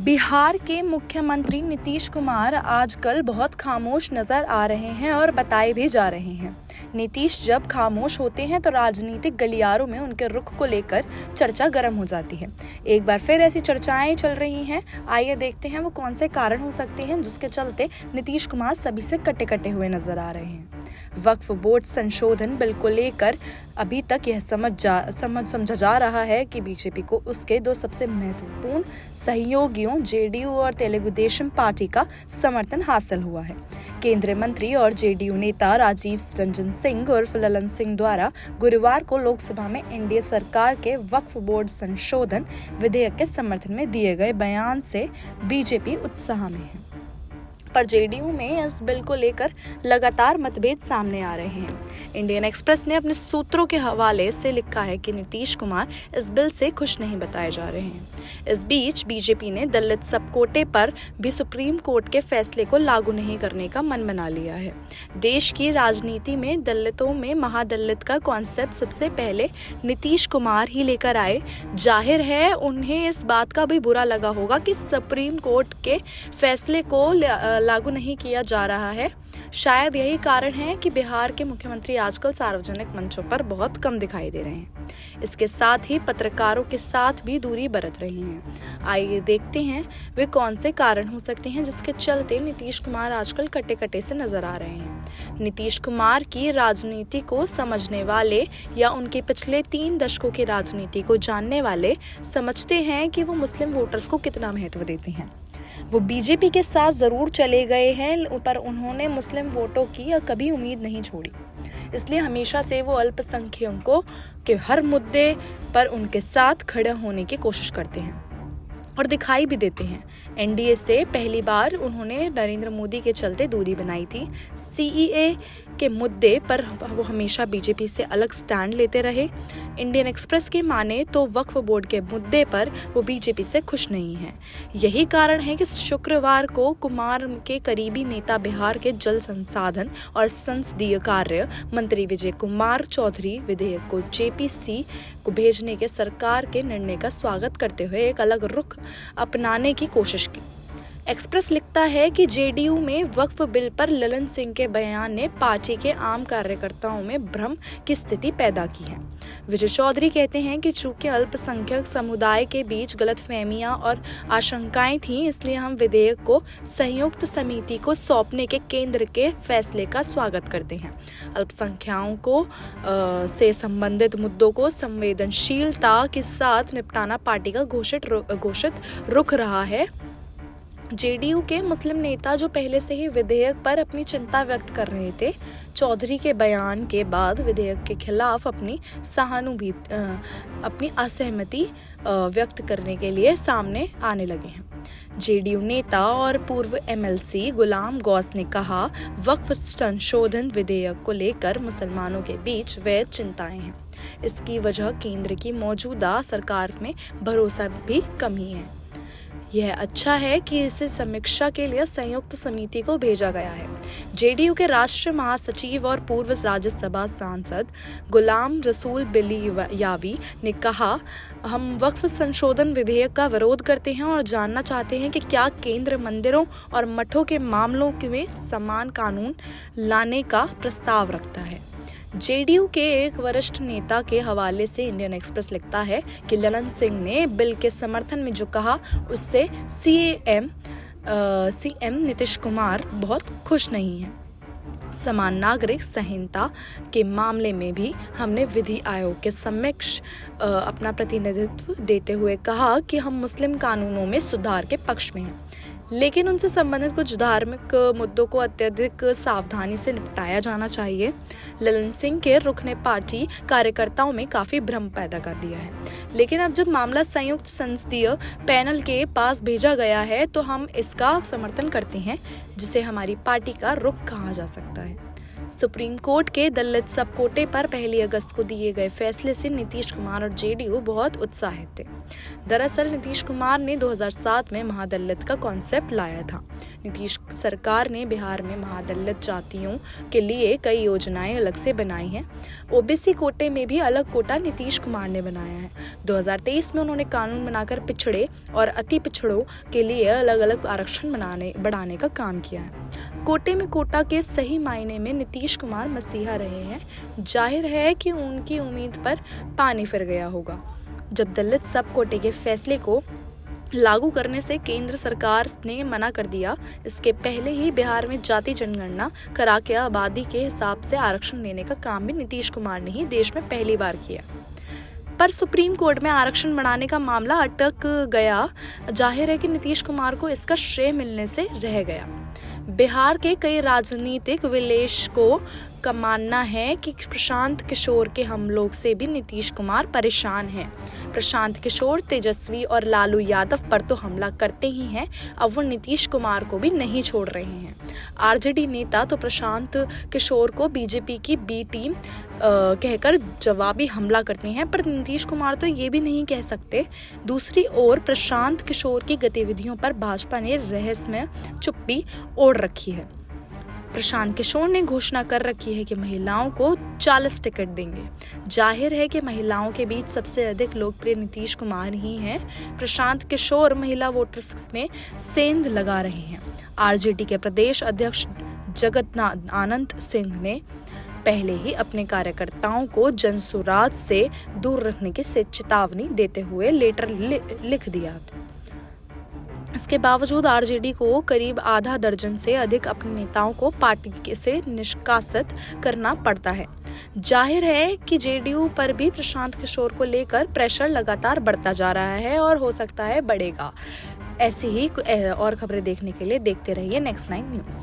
बिहार के मुख्यमंत्री नीतीश कुमार आजकल बहुत खामोश नजर आ रहे हैं और बताए भी जा रहे हैं। नीतीश जब खामोश होते हैं तो राजनीतिक गलियारों में उनके रुख को लेकर चर्चा गर्म हो जाती है। एक बार फिर ऐसी चर्चाएं चल रही हैं। आइए देखते हैं वो कौन से कारण हो सकते हैं जिसके चलते नीतीश कुमार सभी से कटे कटे हुए नजर आ रहे हैं। वक्फ बोर्ड संशोधन बिल को लेकर अभी तक यह समझा जा रहा है कि बीजेपी को उसके दो सबसे महत्वपूर्ण सहयोगियों जेडीयू और तेलुगु देशम पार्टी का समर्थन हासिल हुआ है। केंद्रीय मंत्री और जेडीयू नेता राजीव रंजन सिंह उर्फ ललन सिंह द्वारा गुरुवार को लोकसभा में एनडीए सरकार के वक्फ बोर्ड संशोधन विधेयक के समर्थन में दिए गए बयान से बीजेपी उत्साह में है, पर जेडीयू में इस बिल को लेकर लगातार मतभेद सामने आ रहे हैं। इंडियन एक्सप्रेस ने अपने सूत्रों के हवाले से लिखा है कि नीतीश कुमार इस बिल से खुश नहीं बताए जा रहे हैं। इस बीच बीजेपी ने दलित सब कोटे पर भी सुप्रीम कोर्ट के फैसले को लागू नहीं करने का मन बना लिया है। देश की राजनीति में दलितों में महादलित का कॉन्सेप्ट सबसे पहले नीतीश कुमार ही लेकर आए। जाहिर है उन्हें इस बात का भी बुरा लगा होगा कि सुप्रीम कोर्ट के फैसले को लागू नहीं किया जा रहा है। शायद यही कारण है कि बिहार के मुख्यमंत्री आजकल सार्वजनिक मंचों पर बहुत कम दिखाई दे रहे हैं। इसके साथ ही पत्रकारों के साथ भी दूरी बरत रही हैं। आइए देखते हैं वे कौन से कारण हो सकते हैं जिसके चलते नीतीश कुमार आजकल कटे कटे से नजर आ रहे हैं। नीतीश कुमार की राजनीति को समझने वाले या उनके पिछले 3 दशकों की राजनीति को जानने वाले समझते हैं कि वो मुस्लिम वोटर्स को कितना महत्व देते हैं। वो बीजेपी के साथ जरूर चले गए हैं, पर उन्होंने मुस्लिम वोटों की कभी उम्मीद नहीं छोड़ी। इसलिए हमेशा से वो अल्पसंख्यकों के हर मुद्दे पर उनके साथ खड़े होने की कोशिश करते हैं और दिखाई भी देते हैं। एनडीए से पहली बार उन्होंने नरेंद्र मोदी के चलते दूरी बनाई थी। सीएए के मुद्दे पर वो हमेशा बीजेपी से अलग स्टैंड लेते रहे। इंडियन एक्सप्रेस के माने तो वक्फ बोर्ड के मुद्दे पर वो बीजेपी से खुश नहीं है। यही कारण है कि शुक्रवार को कुमार के करीबी नेता बिहार के जल संसाधन और संसदीय कार्य मंत्री विजय कुमार चौधरी विधेयक को जेपीसी को भेजने के सरकार के निर्णय का स्वागत करते हुए एक अलग रुख अपनाने की कोशिश की। एक्सप्रेस लिखता है कि जेडीयू में वक्फ बिल पर ललन सिंह के बयान ने पार्टी के आम कार्यकर्ताओं में भ्रम की स्थिति पैदा की है। विजय चौधरी कहते हैं कि चूंकि अल्पसंख्यक समुदाय के बीच गलतफहमियां और आशंकाएं थीं, इसलिए हम विधेयक को संयुक्त समिति को सौंपने के केंद्र के फैसले का स्वागत करते हैं। अल्पसंख्यकों से संबंधित मुद्दों को संवेदनशीलता के साथ निपटाना पार्टी का घोषित रुख रहा है। जेडीयू के मुस्लिम नेता जो पहले से ही विधेयक पर अपनी चिंता व्यक्त कर रहे थे, चौधरी के बयान के बाद विधेयक के खिलाफ अपनी असहमति व्यक्त करने के लिए सामने आने लगे हैं। जेडीयू नेता और पूर्व एमएलसी गुलाम गौस ने कहा, वक्फ संशोधन विधेयक को लेकर मुसलमानों के बीच वैध चिंताएं हैं। इसकी वजह केंद्र की मौजूदा सरकार में भरोसा भी कम ही है। यह अच्छा है कि इसे समीक्षा के लिए संयुक्त समिति को भेजा गया है। जेडीयू के राष्ट्रीय महासचिव और पूर्व राज्यसभा सांसद गुलाम रसूल बिलियावी ने कहा, हम वक्फ संशोधन विधेयक का विरोध करते हैं और जानना चाहते हैं कि क्या केंद्र मंदिरों और मठों के मामलों में समान कानून लाने का प्रस्ताव रखता है। जेडीयू के एक वरिष्ठ नेता के हवाले से इंडियन एक्सप्रेस लिखता है कि ललन सिंह ने बिल के समर्थन में जो कहा उससे सीएम नीतीश कुमार बहुत खुश नहीं है। समान नागरिक संहिता के मामले में भी हमने विधि आयोग के समक्ष अपना प्रतिनिधित्व देते हुए कहा कि हम मुस्लिम कानूनों में सुधार के पक्ष में हैं, लेकिन उनसे संबंधित कुछ धार्मिक मुद्दों को अत्यधिक सावधानी से निपटाया जाना चाहिए। ललन सिंह के रुख ने पार्टी कार्यकर्ताओं में काफी भ्रम पैदा कर दिया है, लेकिन अब जब मामला संयुक्त संसदीय पैनल के पास भेजा गया है तो हम इसका समर्थन करते हैं, जिसे हमारी पार्टी का रुख कहा जा सकता है। सुप्रीम कोर्ट के दलित सब कोटे पर 1 अगस्त को दिए गए फैसले से नीतीश कुमार और जेडीयू बहुत उत्साहित थे। दरअसल नीतीश कुमार ने 2007 में महादलित का कॉन्सेप्ट लाया था, नीतीश सरकार ने बिहार में महादलित जातियों के लिए कई योजनाएं अलग से बनाई हैं। ओबीसी कोटे में भी अलग कोटा नीतीश कुमार ने बनाया है। 2023 में उन्होंने कानून बनाकर पिछड़े और अति पिछड़ों के लिए अलग अलग आरक्षण बढ़ाने का काम किया है। कोटे में कोटा के सही मायने में नीतीश कुमार मसीहा रहे हैं। जाहिर है कि उनकी उम्मीद पर पानी फिर गया होगा। जब दलित सब कोटे के फैसले को लागू करने से केंद्र सरकार ने मना कर दिया, इसके पहले ही बिहार में जाति जनगणना करा के आबादी के हिसाब से आरक्षण देने का काम भी नीतीश कुमार ने ही देश में पहली बार किया। पर सुप्रीम कोर्ट में आरक्षण बढ़ाने का मामला अटक गया। जाहिर है कि नीतीश कुमार को इसका श्रेय मिलने से रह गया। बिहार के कई राजनीतिक विश्लेषकों का मानना है कि प्रशांत किशोर के हमलों से भी नीतीश कुमार परेशान हैं। प्रशांत किशोर, तेजस्वी और लालू यादव पर तो हमला करते ही हैं, अब वो नीतीश कुमार को भी नहीं छोड़ रहे हैं। आरजेडी नेता तो प्रशांत किशोर को बीजेपी की बी टीम कहकर जवाबी हमला करते हैं, पर नीतीश कुमार तो ये भी नहीं कह सकते। दूसरी ओर प्रशांत किशोर की गतिविधियों पर भाजपा ने रहस्यमय चुप्पी ओढ़ रखी है। प्रशांत किशोर ने घोषणा कर रखी है कि महिलाओं को 40 टिकट देंगे। जाहिर है कि महिलाओं के बीच सबसे अधिक लोकप्रिय नीतीश कुमार ही हैं। प्रशांत किशोर महिला वोटर्स में सेंध लगा रहे हैं। आरजेडी के प्रदेश अध्यक्ष जगदानंद सिंह ने पहले ही अपने कार्यकर्ताओं को जनसुराज से दूर रखने की चेतावनी देते हुए लेटर लिख दिया। इसके बावजूद आरजेडी को करीब आधा दर्जन से अधिक अपने नेताओं को पार्टी से निष्कासित करना पड़ता है। जाहिर है कि जेडीयू पर भी प्रशांत किशोर को लेकर प्रेशर लगातार बढ़ता जा रहा है और हो सकता है बढ़ेगा। ऐसी ही और खबरें देखने के लिए देखते रहिए नेक्स्ट 9 न्यूज़।